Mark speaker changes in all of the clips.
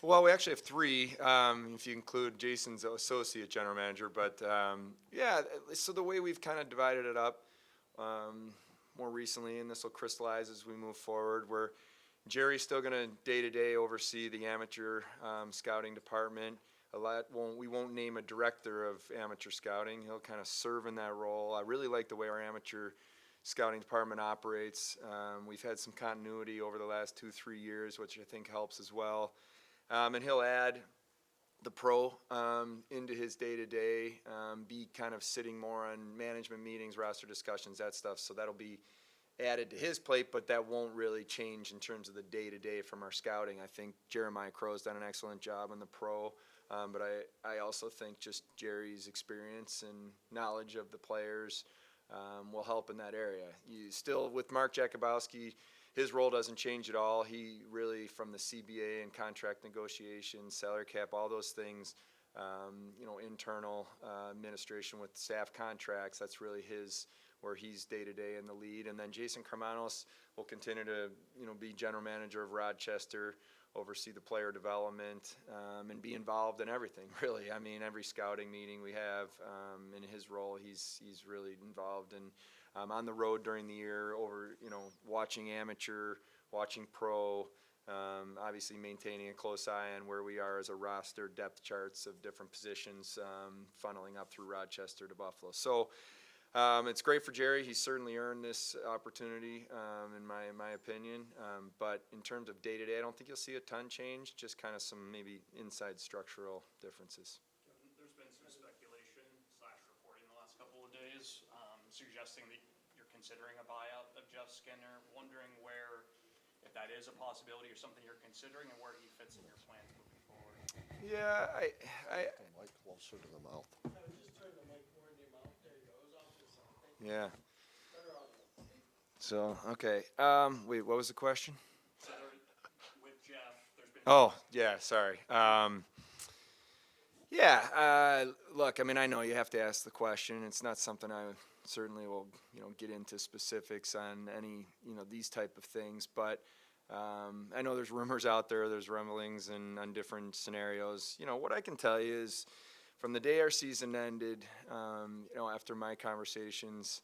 Speaker 1: Well, we actually have three, if you include Jason's associate general manager. But yeah, so the way we've kind of divided it up more recently, and this will crystallize as we move forward, where Jerry's still going to day-to-day oversee the amateur scouting department. We won't name a director of amateur scouting. He'll kind of serve in that role. I really like the way our amateur scouting department operates. We've had some continuity over the last 2-3 years, which I think helps as well. And he'll add the pro into his day-to-day, be kind of sitting more on management meetings, roster discussions, that stuff. So that'll be added to his plate, but that won't really change in terms of the day-to-day from our scouting. I think Jeremiah Crow's done an excellent job on the pro, but I also think just Jerry's experience and knowledge of the players will help in that area. You still, with Mark Jakubowski, his role doesn't change at all. He really, from the CBA and contract negotiations, salary cap, all those things, internal administration with staff contracts, that's really where he's day-to-day in the lead. And then Jason Carmanos will continue to, be general manager of Rochester, oversee the player development, and be involved in everything, really. I mean, every scouting meeting we have, in his role, he's really involved in. On the road during the year, watching amateur, watching pro, obviously maintaining a close eye on where we are as a roster, depth charts of different positions, funneling up through Rochester to Buffalo. So it's great for Jerry. He's certainly earned this opportunity, in my opinion. But in terms of day-to-day, I don't think you'll see a ton change, just kind of some maybe inside structural differences.
Speaker 2: There's been some speculation / reporting the last couple of days suggesting that you're considering a buyout of Jeff Skinner. Wondering if that is a possibility or something you're considering, and where he fits in your plans moving forward.
Speaker 1: Yeah, I
Speaker 3: The mic closer to the mouth.
Speaker 4: I would just turn the mic more in your mouth. There you go. It was off to the side. Thank you.
Speaker 1: yeah.
Speaker 4: Better audio.
Speaker 1: So okay. Wait, what was the question?
Speaker 2: So with Jeff, there's been.
Speaker 1: Oh, yeah. Sorry. Look, I mean, I know you have to ask the question. It's not something I certainly will, get into specifics on any, these type of things. But I know there's rumors out there, there's rumblings and on different scenarios. What I can tell you is from the day our season ended, after my conversations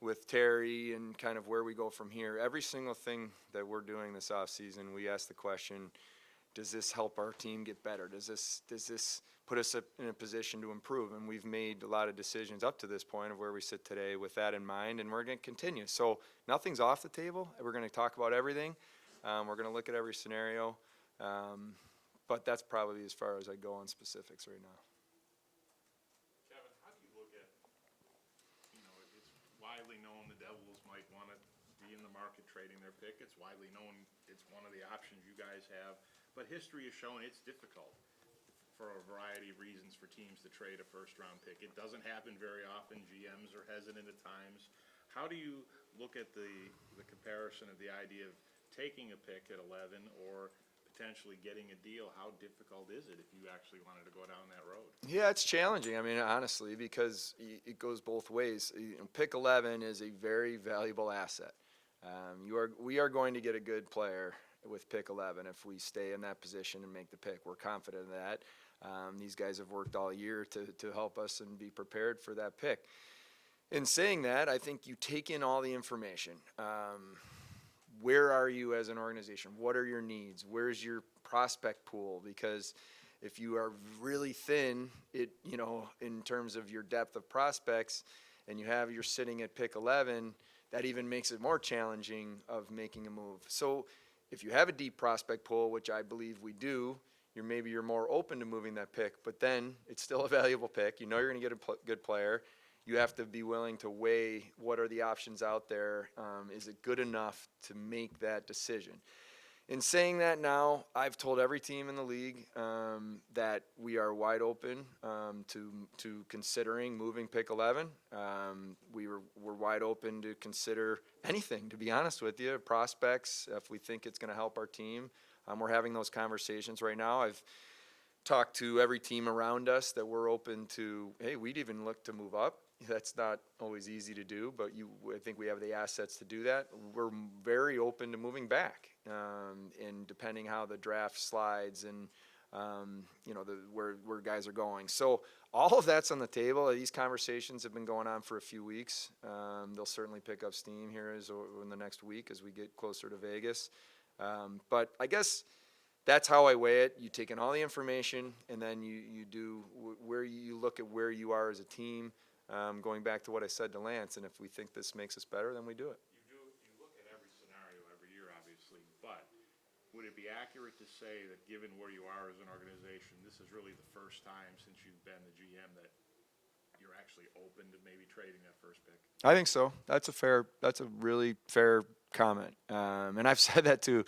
Speaker 1: with Terry and kind of where we go from here, every single thing that we're doing this offseason, we ask the question, does this help our team get better? Does this put us in a position to improve? And we've made a lot of decisions up to this point of where we sit today with that in mind, and we're going to continue. So nothing's off the table. We're going to talk about everything. We're going to look at every scenario. But that's probably as far as I go on specifics right now.
Speaker 5: Kevin, how do you look at, it's widely known the Devils might want to be in the market trading their pick. It's widely known it's one of the options you guys have. But history has shown it's difficult for a variety of reasons for teams to trade a first-round pick. It doesn't happen very often. GMs are hesitant at times. How do you look at the comparison of the idea of taking a pick at 11 or potentially getting a deal? How difficult is it if you actually wanted to go down that road?
Speaker 1: Yeah, it's challenging. I mean, honestly, because it goes both ways. Pick 11 is a very valuable asset. We are going to get a good player with pick 11 if we stay in that position and make the pick. We're confident of that. These guys have worked all year to help us and be prepared for that pick. In saying that, I think you take in all the information. Where are you as an organization? What are your needs? Where's your prospect pool? Because if you are really thin, in terms of your depth of prospects, and you're sitting at pick 11, that even makes it more challenging of making a move. So if you have a deep prospect pool, which I believe we do, you're more open to moving that pick, but then it's still a valuable pick. You're going to get a good player. You have to be willing to weigh what are the options out there. Is it good enough to make that decision? In saying that now, I've told every team in the league that we are wide open to considering moving pick 11. We're wide open to consider anything, to be honest with you, prospects, if we think it's going to help our team. We're having those conversations right now. I've talked to every team around us that we're open to, hey, we'd even look to move up. That's not always easy to do, but I think we have the assets to do that. We're very open to moving back. and depending how the draft slides and where guys are going. So all of that's on the table. These conversations have been going on for a few weeks. They'll certainly pick up steam here in the next week as we get closer to Vegas. But I guess that's how I weigh it. You take in all the information, and then you do where you look at where you are as a team. Going back to what I said to Lance, and if we think this makes us better, then we do it.
Speaker 5: You look at every scenario every year, obviously, but would it be accurate to say that given where you are as an organization, this is really the first time since you've been the GM that you're actually open to maybe trading that first pick?
Speaker 1: I think so. That's a really fair comment. And I've said that to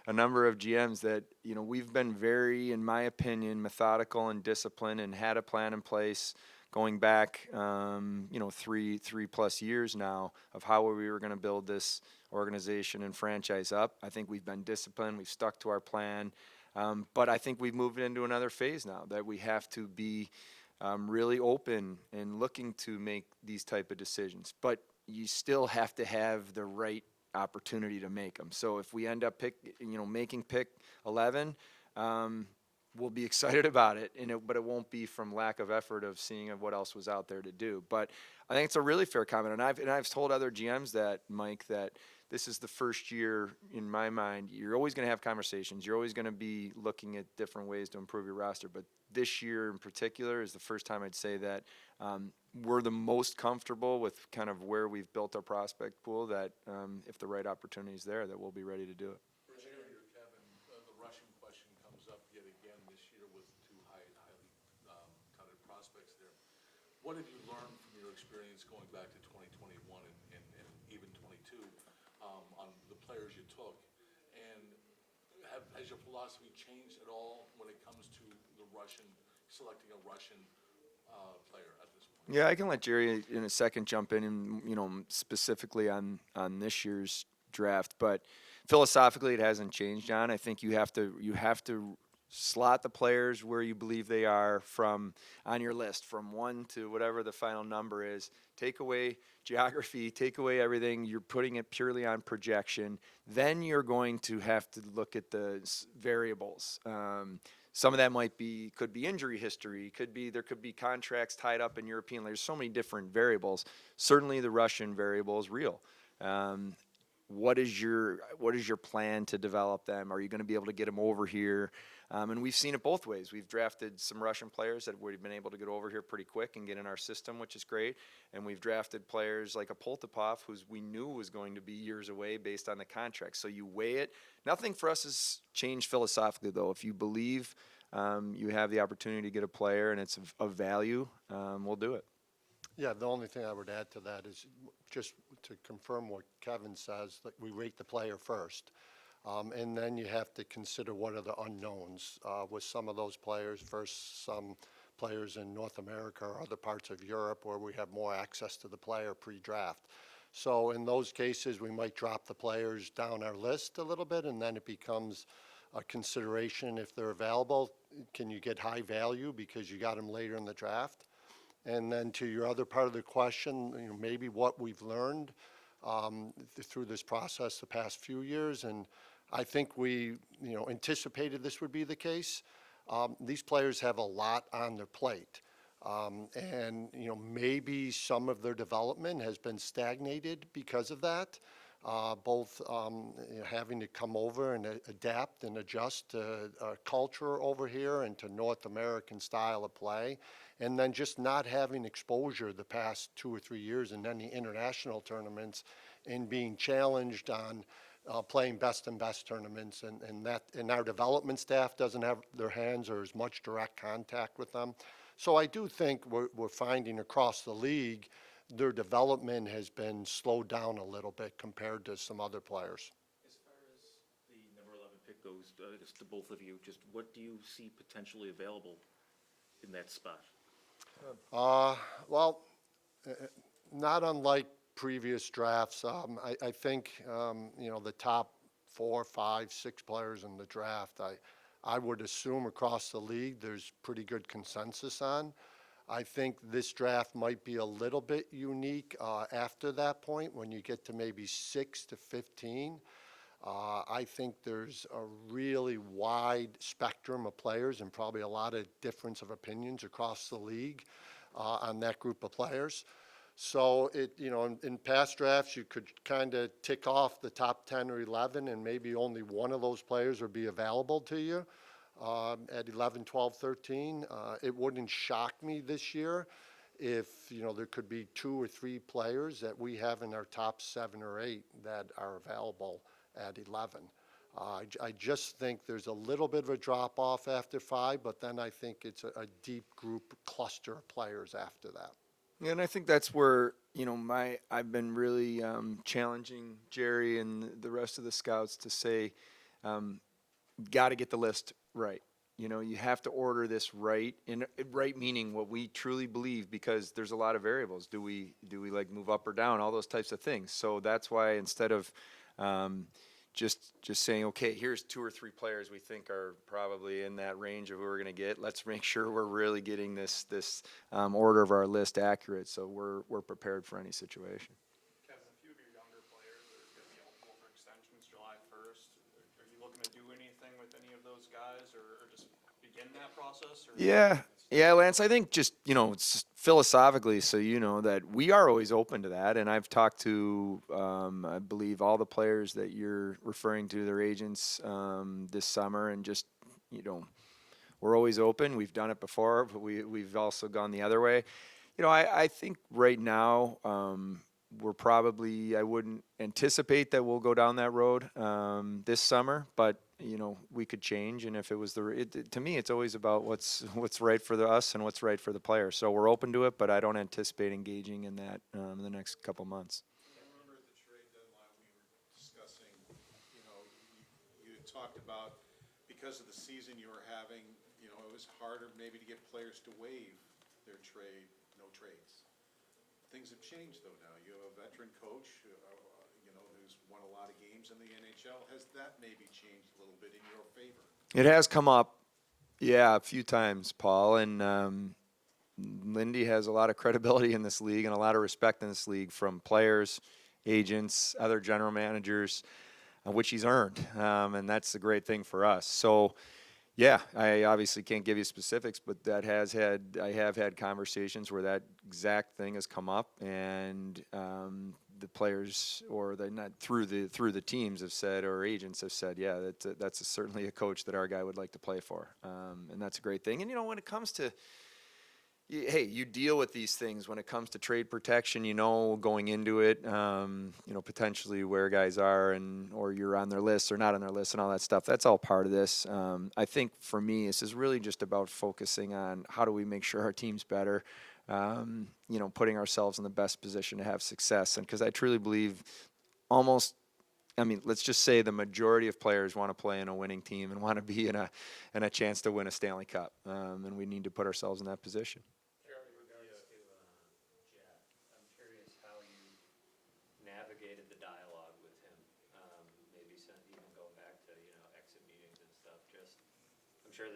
Speaker 1: a number of GMs that, we've been very, in my opinion, methodical and disciplined and had a plan in place going back, 3+ years now of how we were going to build this organization and franchise up. I think we've been disciplined. We've stuck to our plan. But I think we've moved into another phase now that we have to be really open and looking to make these type of decisions. But you still have to have the right opportunity to make them. So if we end up making pick 11, we'll be excited about it, but it won't be from lack of effort of seeing what else was out there to do. But I think it's a really fair comment, and I've told other GMs that, Mike, that this is the first year in my mind. You're always going to have conversations. You're always going to be looking at different ways to improve your roster. But this year in particular is the first time I'd say that we're the most comfortable with kind of where we've built our prospect pool. That if the right opportunity is there, that we'll be ready to do it.
Speaker 3: Kevin, the Russian question comes up yet again this year with two highly touted prospects there. What have you learned from your experience going back to 2021 and even 22 on the players you took? And has your philosophy changed at all when it comes to selecting a Russian player at this point?
Speaker 1: Yeah, I can let Jerry in a second jump in and specifically on this year's draft, but philosophically it hasn't changed, John. I think you have to slot the players where you believe they are on your list, from 1 to whatever the final number is. Take away geography, take away everything. You're putting it purely on projection. Then you're going to have to look at the variables. Some of that could be injury history, there could be contracts tied up in European. There's so many different variables. Certainly the Russian variable is real. What is your plan to develop them? Are you going to be able to get them over here? And we've seen it both ways. We've drafted some Russian players that we've been able to get over here pretty quick and get in our system, which is great. And we've drafted players like a Poltapov, who we knew was going to be years away based on the contract. So you weigh it. Nothing for us has changed philosophically, though. If you believe you have the opportunity to get a player and it's of value, we'll do it.
Speaker 4: Yeah, the only thing I would add to that is just to confirm what Kevin says, that we rate the player first. And then you have to consider what are the unknowns with some of those players versus some players in North America or other parts of Europe where we have more access to the player pre-draft. So in those cases, we might drop the players down our list a little bit, and then it becomes a consideration if they're available. Can you get high value because you got them later in the draft? And then to your other part of the question, maybe what we've learned through this process the past few years, and I think we anticipated this would be the case. These players have a lot on their plate, and maybe some of their development has been stagnated because of that. Both having to come over and adapt and adjust to culture over here and to North American style of play, and then just not having exposure the past 2 or 3 years in any international tournaments and being challenged on playing best and best tournaments, and our development staff doesn't have their hands or as much direct contact with them. So I do think we're finding across the league their development has been slowed down a little bit compared to some other players.
Speaker 6: As far as the number 11 pick goes, I guess to both of you, just what do you see potentially available in that spot?
Speaker 4: Well, not unlike previous drafts, I think the top 4, 5, 6 players in the draft, I would assume across the league there's pretty good consensus on. I think this draft might be a little bit unique after that point when you get to maybe 6 to 15. I think there's a really wide spectrum of players and probably a lot of difference of opinions across the league on that group of players. So in past drafts, you could kind of tick off the top 10 or 11, and maybe only one of those players would be available to you at 11, 12, 13. It wouldn't shock me this year if, there could be 2 or 3 players that we have in our top 7 or 8 that are available at 11. I just think there's a little bit of a drop-off after 5, but then I think it's a deep group cluster of players after that.
Speaker 1: Yeah, and I think that's where, I've been really challenging Jerry and the rest of the scouts to say, got to get the list right. You have to order this right, and right meaning what we truly believe, because there's a lot of variables. Do we like move up or down, all those types of things. So that's why instead of just saying, okay, here's 2 or 3 players we think are probably in that range of who we're going to get, let's make sure we're really getting this order of our list accurate, so we're prepared for any situation.
Speaker 2: Kevin, a few of your younger players are going to be eligible for extensions July 1st. Are you looking to do anything with any of those guys, or just begin that process? Or
Speaker 1: Yeah, Lance, I think just, it's philosophically, so that we are always open to that. And I've talked to, I believe, all the players that you're referring to, their agents this summer, and just, we're always open. We've done it before, but we've also gone the other way. I think right now, I wouldn't anticipate that we'll go down that road this summer, but we could change. And if it was to me, it's always about what's right for us and what's right for the player. So we're open to it, but I don't anticipate engaging in that in the next couple months.
Speaker 7: I remember at the trade deadline, we were discussing, you had talked about, because of the season you were having, it was harder maybe to get players to waive their no trades. Things have changed though now. You have a veteran coach, who's won a lot of games in the NHL. Has that maybe changed a little bit in your favor?
Speaker 1: It has come up, a few times, Paul, and Lindy has a lot of credibility in this league and a lot of respect in this league from players, agents, other general managers, which he's earned, and that's the great thing for us. So, I obviously can't give you specifics, but I have had conversations where that exact thing has come up, and the players through the teams have said, or agents have said, that's certainly a coach that our guy would like to play for, and that's a great thing. And when it comes to, you deal with these things when it comes to trade protection, going into it, potentially where guys are or you're on their list or not on their list and all that stuff. That's all part of this. I think for me, this is really just about focusing on how do we make sure our team's better, putting ourselves in the best position to have success. And because I truly believe let's just say the majority of players want to play in a winning team and want to be in a chance to win a Stanley Cup. And we need to put ourselves in that position.
Speaker 8: I'm curious how you navigated the dialogue with him, maybe even going back to, exit meetings and stuff. I'm sure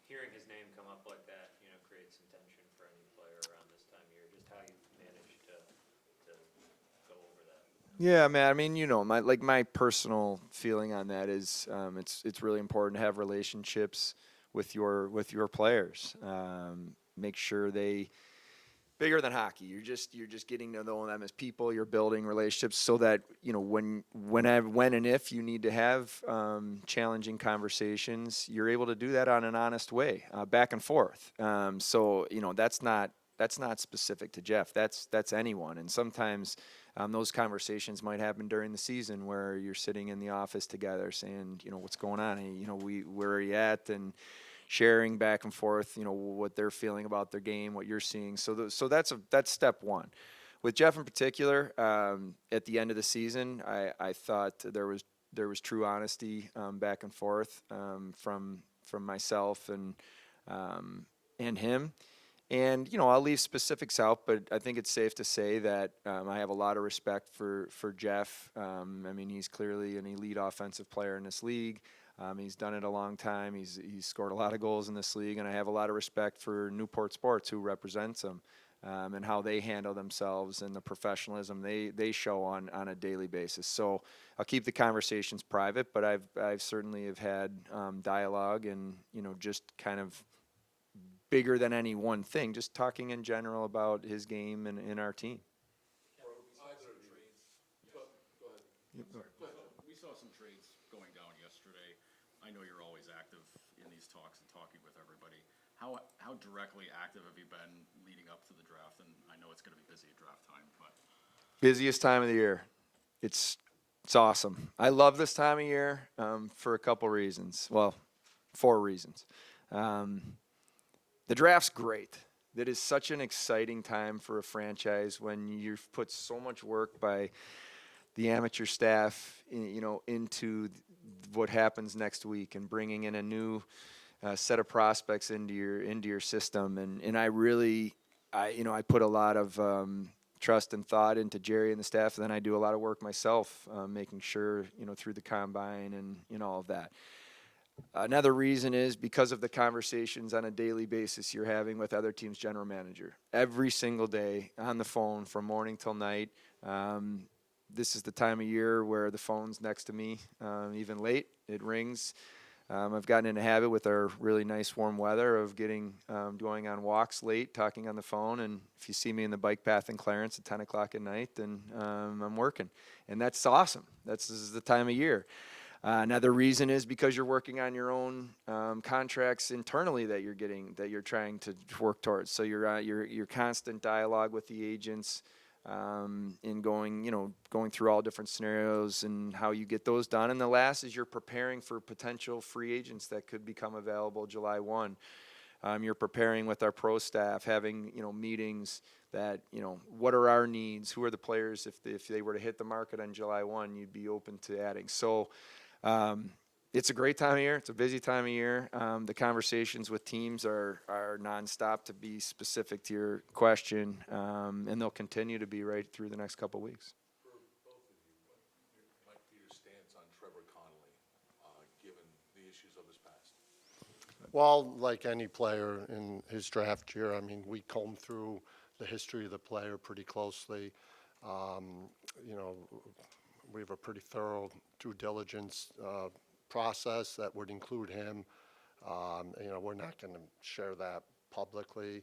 Speaker 8: hearing his name come up like that, creates some tension for any player around this time of year. Just how you managed to go over that.
Speaker 1: Yeah, man. My personal feeling on that is it's really important to have relationships with your players. Make sure they bigger than hockey. You're just getting to know them as people. You're building relationships so that when and if you need to have challenging conversations, you're able to do that on an honest way, back and forth. So that's not specific to Jeff. That's anyone. And sometimes those conversations might happen during the season where you're sitting in the office together saying, what's going on? Where are you at? And sharing back and forth, what they're feeling about their game, what you're seeing. So that's step one. With Jeff in particular, at the end of the season, I thought there was true honesty back and forth from myself and him. And, I'll leave specifics out, but I think it's safe to say that I have a lot of respect for Jeff. He's clearly an elite offensive player in this league. He's done it a long time. He's scored a lot of goals in this league, and I have a lot of respect for Newport Sports, who represents him. and how they handle themselves and the professionalism they show on a daily basis. So I'll keep the conversations private, but I've certainly have had dialogue and, just kind of bigger than any one thing, just talking in general about his game and our team.
Speaker 5: We saw some trades going down yesterday. I know you're always active in these talks and talking with everybody. How directly active have you been leading up to the draft? And I know it's gonna be busy at draft time, but.
Speaker 1: Busiest time of the year. It's awesome. I love this time of year for a couple reasons. Well, 4 reasons. The draft's great. That is such an exciting time for a franchise when you've put so much work by the amateur staff, into what happens next week and bringing in a new set of prospects into your system. And I really, I put a lot of trust and thought into Jerry and the staff, and then I do a lot of work myself, making sure, through the combine and all of that. Another reason is because of the conversations on a daily basis you're having with other teams' general manager. Every single day on the phone from morning till night. This is the time of year where the phone's next to me, even late. It rings. I've gotten in a habit with our really nice warm weather of going on walks late, talking on the phone. And if you see me in the bike path in Clarence at 10 o'clock at night, then I'm working. And that's awesome. This is the time of year. Another reason is because you're working on your own contracts internally that you're trying to work towards. So your constant dialogue with the agents, in going through all different scenarios and how you get those done. And the last is you're preparing for potential free agents that could become available July 1. You're preparing with our pro staff, having, meetings that, what are our needs? Who are the players if they were to hit the market on July 1, you'd be open to adding. So it's a great time of year. It's a busy time of year. The conversations with teams are nonstop, to be specific to your question, and they'll continue to be right through the next couple of weeks.
Speaker 3: For both of you, what might be your stance on Trevor Connolly, given the issues of his past?
Speaker 4: Well, like any player in his draft year, we comb through the history of the player pretty closely. We have a pretty thorough due diligence process that would include him. We're not going to share that publicly.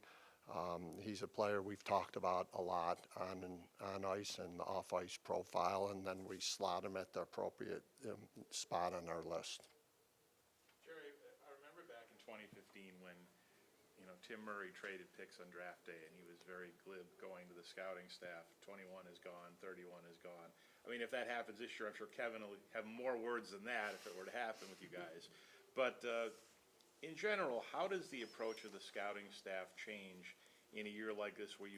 Speaker 4: He's a player we've talked about a lot on ice and the off-ice profile, and then we slot him at the appropriate spot on our list.
Speaker 5: Jerry, I remember back in 2015 when, Tim Murray traded picks on draft day, and he was very glib going to the scouting staff. 21 is gone, 31 is gone. If that happens this year, I'm sure Kevin will have more words than that if it were to happen with you guys. But in general, how does the approach of the scouting staff change in a year like this where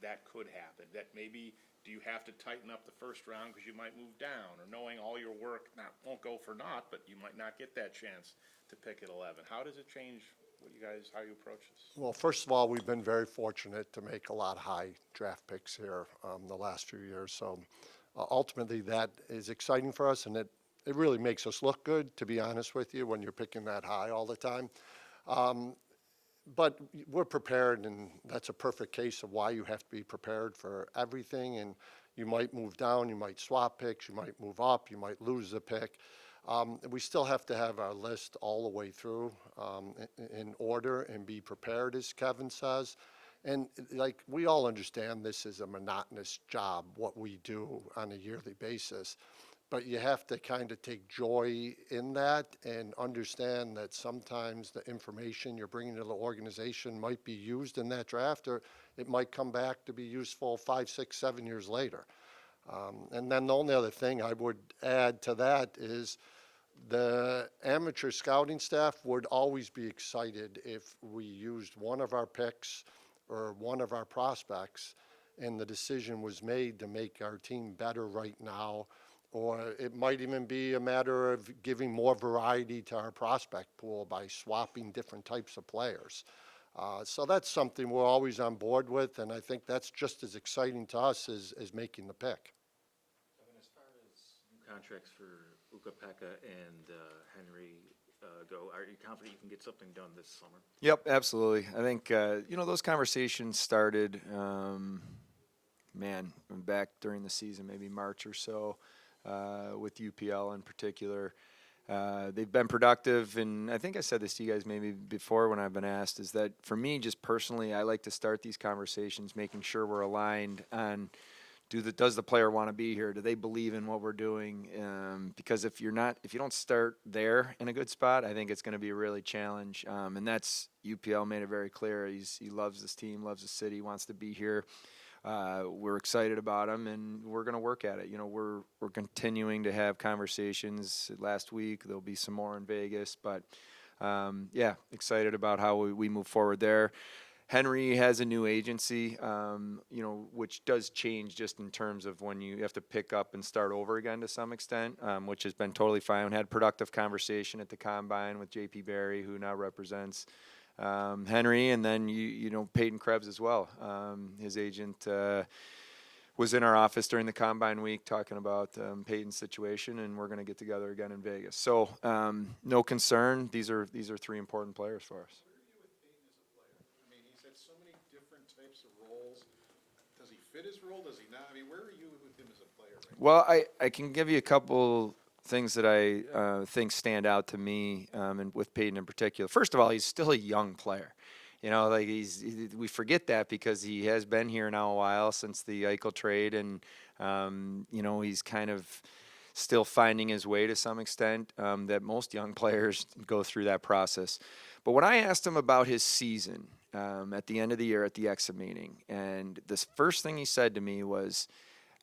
Speaker 5: that could happen? That maybe, do you have to tighten up the first round because you might move down, or knowing all your work won't go for naught, but you might not get that chance to pick at 11? How does it change how you approach this?
Speaker 4: Well, first of all, we've been very fortunate to make a lot of high draft picks here the last few years. So ultimately, that is exciting for us, and it really makes us look good, to be honest with you, when you're picking that high all the time. But we're prepared, and that's a perfect case of why you have to be prepared for everything. And you might move down, you might swap picks, you might move up, you might lose a pick. We still have to have our list all the way through in order and be prepared, as Kevin says. And we all understand this is a monotonous job, what we do on a yearly basis. But you have to kind of take joy in that and understand that sometimes the information you're bringing to the organization might be used in that draft, or it might come back to be useful 5, 6, 7 years later. And then the only other thing I would add to that is the amateur scouting staff would always be excited if we used one of our picks or one of our prospects and the decision was made to make our team better right now, or it might even be a matter of giving more variety to our prospect pool by swapping different types of players. So that's something we're always on board with, and I think that's just as exciting to us as making the pick.
Speaker 6: Kevin, as far as new contracts for Ukko-Pekka and Henry, go? Are you confident you can get something done this summer?
Speaker 1: Yep, absolutely. I think, those conversations started, back during the season, maybe March or so, with UPL in particular. They've been productive, and I think I said this to you guys maybe before when I've been asked, is that for me, just personally, I like to start these conversations making sure we're aligned on does the player want to be here? Do they believe in what we're doing? Because if you don't start there in a good spot, I think it's going to be a really challenge. And that's UPL made it very clear. He loves this team, loves the city, wants to be here. We're excited about him, and we're going to work at it. We're continuing to have conversations. Last week there'll be some more in Vegas, but excited about how we move forward there. Henry has a new agency, which does change just in terms of when you have to pick up and start over again to some extent, which has been totally fine. Had productive conversation at the Combine with J.P. Barry, who now represents Henry, and then Peyton Krebs as well. His agent was in our office during the Combine week talking about Peyton's situation, and we're going to get together again in Vegas. So no concern. These are three important players for us.
Speaker 7: I mean, he's had so many different types of roles. Does he fit his role? Does he not? I mean, where are you with him as a player right now?
Speaker 1: Well, I can give you a couple things that I think stand out to me, and with Peyton in particular. First of all, he's still a young player. We forget that because he has been here now a while since the Eichel trade, and he's kind of still finding his way to some extent. That most young players go through that process. But when I asked him about his season at the end of the year at the exit meeting, and the first thing he said to me was,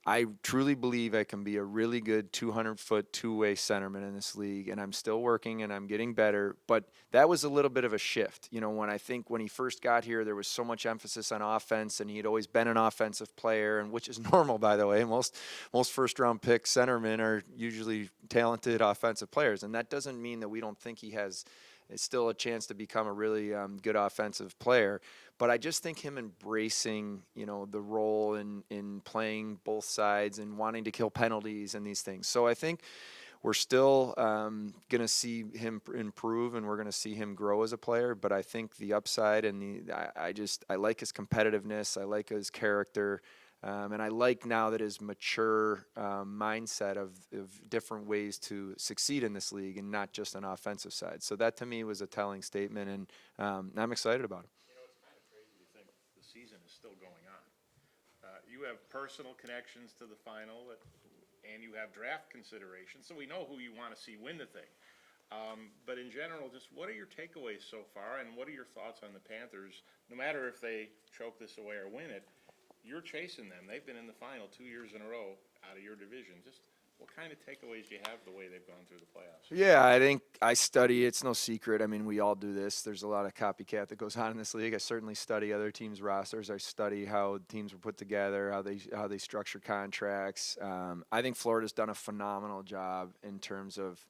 Speaker 1: I truly believe I can be a really good 200-foot two-way centerman in this league, and I'm still working and I'm getting better. But that was a little bit of a shift. When he first got here, there was so much emphasis on offense, and he had always been an offensive player, and which is normal, by the way. Most first-round pick centermen are usually talented offensive players, and that doesn't mean that we don't think he has still a chance to become a really good offensive player. But I just think him embracing, the role in playing both sides and wanting to kill penalties and these things. So I think we're still going to see him improve, and we're going to see him grow as a player. But I think the upside and I like his competitiveness. I like his character. And I like now that his mature mindset of different ways to succeed in this league and not just an offensive side. So that to me was a telling statement, and I'm excited about it.
Speaker 5: It's kind of crazy to think the season is still going on. You have personal connections to the final, and you have draft considerations, so we know who you want to see win the thing. But in general, just what are your takeaways so far, and what are your thoughts on the Panthers? No matter if they choke this away or win it, you're chasing them. They've been in the final 2 years in a row out of your division. Just what kind of takeaways do you have the way they've gone through the playoffs?
Speaker 1: Yeah, I think I study. It's no secret. I mean, we all do this. There's a lot of copycat that goes on in this league. I certainly study other teams' rosters. I study how teams were put together, how they structure contracts. I think Florida's done a phenomenal job in terms of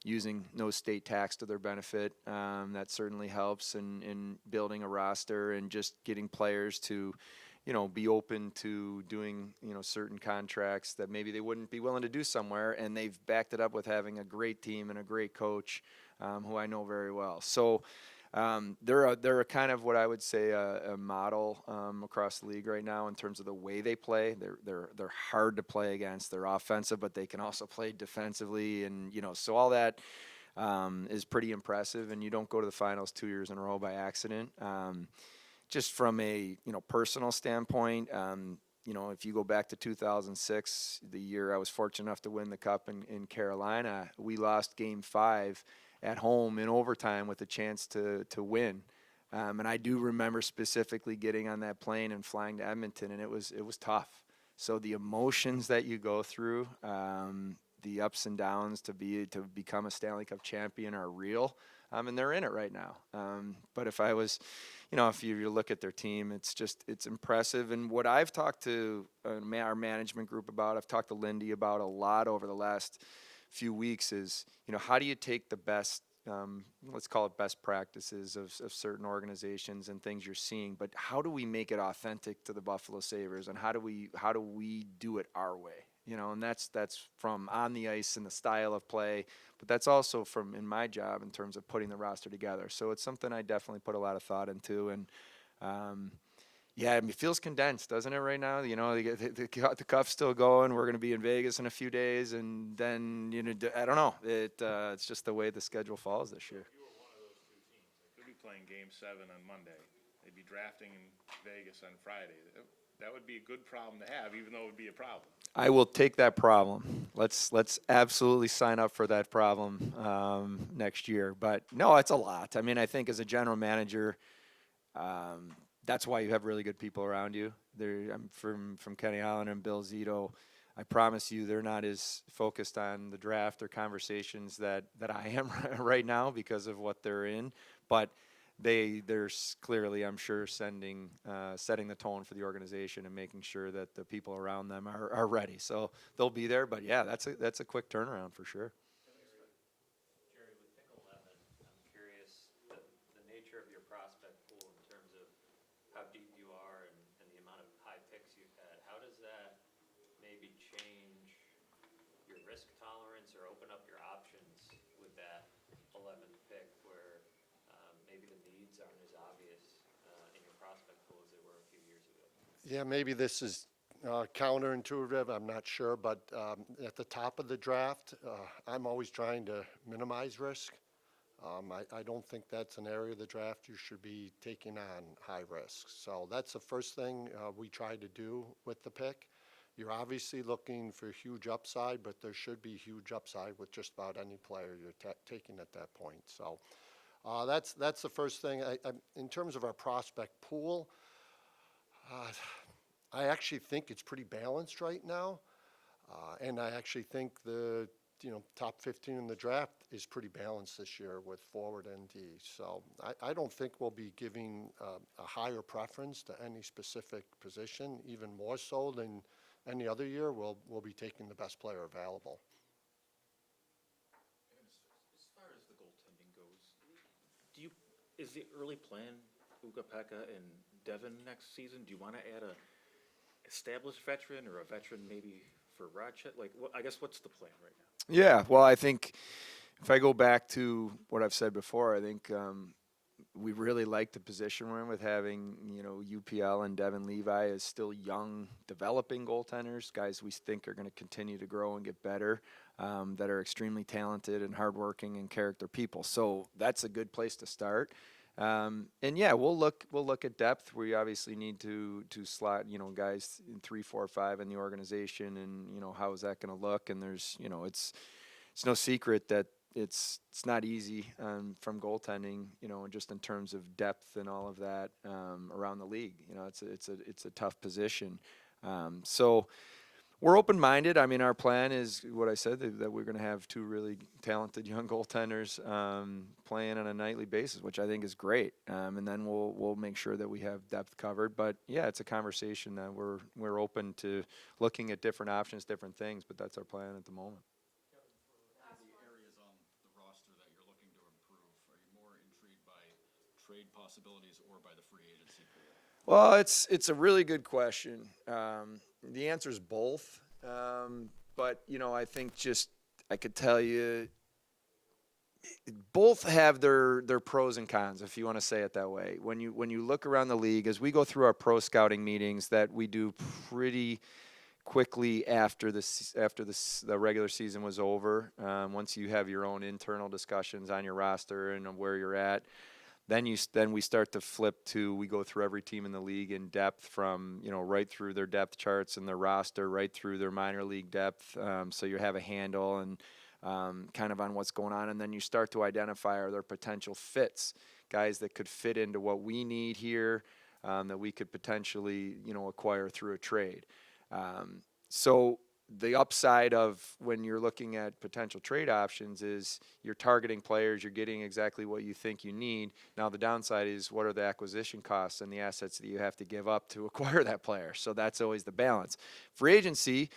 Speaker 1: using no state tax to their benefit. That certainly helps in building a roster and just getting players to be open to doing, certain contracts that maybe they wouldn't be willing to do somewhere. And they've backed it up with having a great team and a great coach who I know very well. So they're a kind of what I would say a model across the league right now in terms of the way they play. They're hard to play against. They're offensive, but they can also play defensively. And, so all that is pretty impressive. And you don't go to the finals 2 years in a row by accident. Just from a personal standpoint, if you go back to 2006, the year I was fortunate enough to win the Cup in Carolina, we lost Game 5 at home in overtime with a chance to win. And I do remember specifically getting on that plane and flying to Edmonton, and it was tough. So the emotions that you go through, the ups and downs to become a Stanley Cup champion are real. And they're in it right now. But if I was, if you look at their team, it's impressive. And what I've talked to our management group about, I've talked to Lindy about a lot over the last few weeks is, how do you take the best, let's call it best practices of certain organizations and things you're seeing, but how do we make it authentic to the Buffalo Sabres, and how do we do it our way? and that's from on the ice and the style of play, but that's also from in my job in terms of putting the roster together. So it's something I definitely put a lot of thought into, and yeah, it feels condensed, doesn't it, right now? The cuff's still going. We're going to be in Vegas in a few days, and then, I don't know. It's just the way the schedule falls this year.
Speaker 5: If you were one of those two teams, they could be playing Game 7 on Monday. They'd be drafting in Vegas on Friday. That would be a good problem to have, even though it would be a problem.
Speaker 1: I will take that problem. Let's absolutely sign up for that problem next year. But, no, it's a lot. I mean, I think as a general manager, that's why you have really good people around you. I'm from Kenny Holland and Bill Zito. I promise you they're not as focused on the draft or conversations that I am right now because of what they're in. But they're clearly, I'm sure, setting the tone for the organization and making sure that the people around them are ready. So they'll be there. But, yeah, that's a quick turnaround for sure.
Speaker 8: Jerry, with pick 11, I'm curious, the nature of your prospect pool in terms of how deep you are and the amount of high picks you've had, how does that maybe change your risk tolerance or open up your options with that 11th pick where maybe the needs aren't as obvious in your prospect pool as they were a few years ago?
Speaker 4: Yeah, maybe this is counterintuitive, I'm not sure, but at the top of the draft, I'm always trying to minimize risk. I don't think that's an area of the draft you should be taking on high risk. So that's the first thing we try to do with the pick. You're obviously looking for huge upside, but there should be huge upside with just about any player you're taking at that point. So that's the first thing. In terms of our prospect pool, I actually think it's pretty balanced right now. And I actually think the top 15 in the draft is pretty balanced this year with forward and D. So I don't think we'll be giving a higher preference to any specific position, even more so than any other year. We'll be taking the best player available.
Speaker 6: As far as the goaltending goes, is the early plan Ukko-Pekka and Devin next season? Do you want to add a established veteran or a veteran maybe for Rodchet? I guess what's the plan right now?
Speaker 1: Yeah, well, I think if I go back to what I've said before, I think we really like the position we're in with having, UPL and Devin Levi as still young, developing goaltenders, guys we think are going to continue to grow and get better, that are extremely talented and hardworking and character people. So that's a good place to start. And yeah, we'll look at depth. We obviously need to slot, guys in 3, 4, 5 in the organization, and how is that going to look? And there's, it's no secret that it's not easy from goaltending, just in terms of depth and all of that around the league. It's a tough position. So we're open-minded. I mean, our plan is what I said, that we're going to have 2 really talented young goaltenders playing on a nightly basis, which I think is great. And then we'll make sure that we have depth covered. But yeah, it's a conversation that we're open to looking at different options, different things. But that's our plan at the moment.
Speaker 9: The areas on the roster that you're looking to improve, are you more intrigued by trade possibilities or by the free agency pool?
Speaker 1: Well, it's a really good question. The answer is both. But, I think I could tell you both have their pros and cons, if you want to say it that way. When you look around the league, as we go through our pro scouting meetings that we do pretty quickly after the regular season was over, once you have your own internal discussions on your roster and where you're at, then we start to flip to, we go through every team in the league in depth from, right through their depth charts and their roster, right through their minor league depth. So you have a handle and kind of on what's going on. And then you start to identify, are there potential fits, guys that could fit into what we need here, that we could potentially, acquire through a trade. So the upside of when you're looking at potential trade options is you're targeting players, you're getting exactly what you think you need. Now the downside is, what are the acquisition costs and the assets that you have to give up to acquire that player? So that's always the balance. Free agency,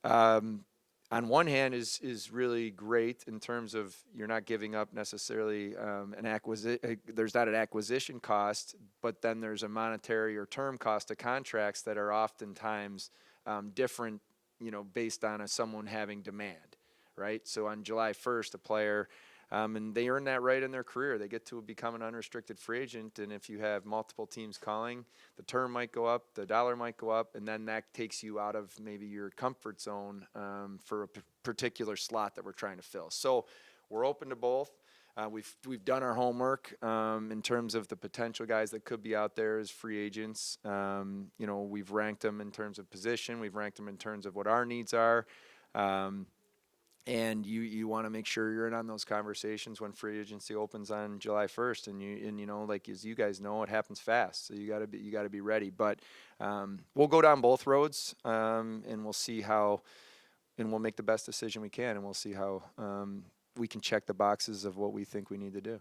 Speaker 1: on one hand, is really great in terms of you're not giving up necessarily there's not an acquisition cost, but then there's a monetary or term cost of contracts that are oftentimes different based on someone having demand, right? So on July 1st, a player, and they earn that right in their career. They get to become an unrestricted free agent, and if you have multiple teams calling, the term might go up, the dollar might go up, and then that takes you out of maybe your comfort zone for a particular slot that we're trying to fill. So we're open to both. We've done our homework in terms of the potential guys that could be out there as free agents. We've ranked them in terms of position. We've ranked them in terms of what our needs are. And you want to make sure you're in on those conversations when free agency opens on July 1st. And like as you guys know, it happens fast. So you got to be ready. But we'll go down both roads, and we'll see how, and we'll make the best decision we can, and we'll see how we can check the boxes of what we think we need to do.